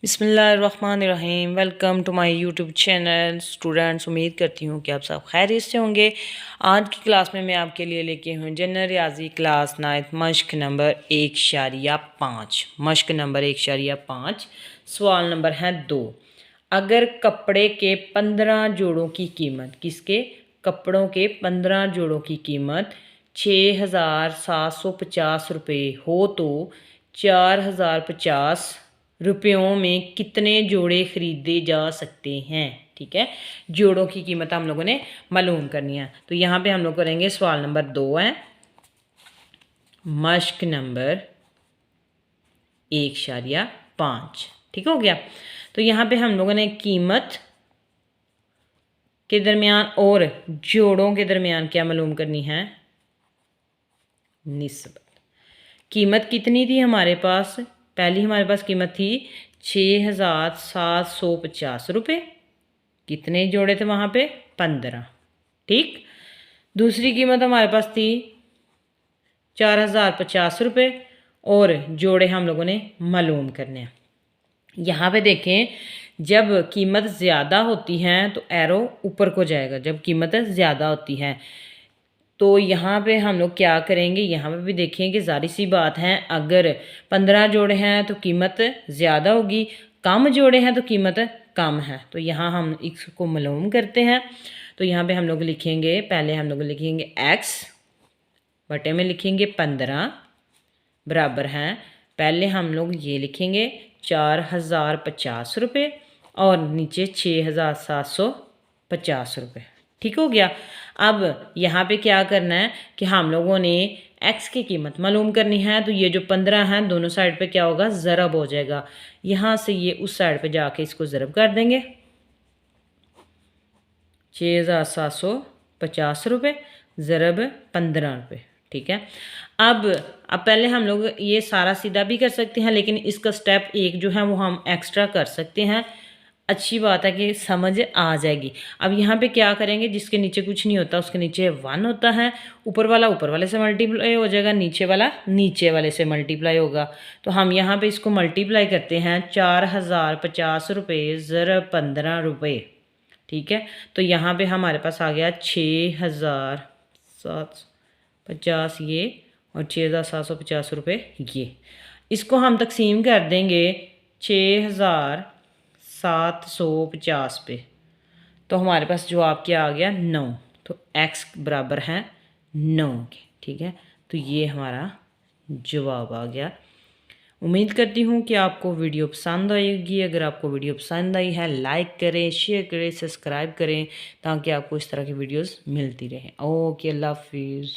बिस्मिल्लाहिर्रहमानिर्रहीम। Welcome to my YouTube channel students. उम्मीद करती हूँ कि आप सब खैरियत से होंगे। आज की क्लास में मैं आपके लिए लेके हूँ जनरल रियाजी क्लास 9 मश्क नंबर 1.5। मश्क नंबर 1.5 सवाल नंबर है 2। अगर कपड़े के 15 जोड़ों की कीमत, किसके? कपड़ों के 15 जोड़ों की कीमत 6,750 रुपये हो तो 4,050 रुपयों में कितने जोड़े ख़रीदे जा सकते हैं? ठीक है, जोड़ों की कीमत हम लोगों ने मालूम करनी है। तो यहाँ पे हम लोग करेंगे सवाल नंबर 2 है मश्क नंबर 1.5। ठीक हो गया। तो यहाँ पे हम लोगों ने कीमत के दरमियान और जोड़ों के दरमियान क्या मालूम करनी है? निस्बत। कीमत कितनी थी हमारे पास? पहली हमारे पास कीमत थी 6,750 रुपये। कितने जोड़े थे वहाँ पे? 15। ठीक। दूसरी कीमत हमारे पास थी 4,050 रुपये और जोड़े हम लोगों ने मालूम करने हैं। यहाँ पे देखें, जब कीमत ज़्यादा होती है तो एरो ऊपर को जाएगा, जब कीमत ज़्यादा होती है। तो यहाँ पे हम लोग क्या करेंगे, यहाँ पे भी देखें कि ज़ाहिर सी बात है, अगर 15 जोड़े हैं तो कीमत ज़्यादा होगी, कम जोड़े हैं तो कीमत कम है। तो यहाँ हम इसको मालूम करते हैं। तो यहाँ पे हम लोग लिखेंगे, पहले हम लोग लिखेंगे x बटे में लिखेंगे 15 बराबर हैं, पहले हम लोग ये लिखेंगे 4,050 रुपये और नीचे 6,750 रुपये। ठीक हो गया। अब यहाँ पे क्या करना है कि हम लोगों ने x की कीमत मालूम करनी है। तो ये जो 15 हैं दोनों साइड पे क्या होगा? ज़रब हो जाएगा। यहाँ से ये उस साइड पे जाके इसको ज़रब कर देंगे। 6,750 रुपये ज़रब 15 रुपये। ठीक है। अब पहले हम लोग ये सारा सीधा भी कर सकते हैं, लेकिन इसका स्टेप एक जो है वो हम एक्स्ट्रा कर सकते हैं। अच्छी बात है कि समझ आ जाएगी। अब यहाँ पे क्या करेंगे, जिसके नीचे कुछ नहीं होता उसके नीचे 1 होता है, ऊपर वाला ऊपर वाले से मल्टीप्लाई हो जाएगा, नीचे वाला नीचे वाले से मल्टीप्लाई होगा। तो हम यहाँ पे इसको मल्टीप्लाई करते हैं 4,050 रुपये ज़रब 15 रुपये। ठीक है। तो यहाँ पे हमारे पास आ गया 6,750 ये और 6,750 रुपये ये। इसको हम तकसीम कर देंगे 6,750 पे, तो हमारे पास जवाब क्या आ गया? 9। तो x बराबर है 9 के। ठीक है। तो ये हमारा जवाब आ गया। उम्मीद करती हूँ कि आपको वीडियो पसंद आएगी। अगर आपको वीडियो पसंद आई है, लाइक करें, शेयर करें, सब्सक्राइब करें, ताकि आपको इस तरह की वीडियोस मिलती रहें। ओके, अल्लाह हाफिज़।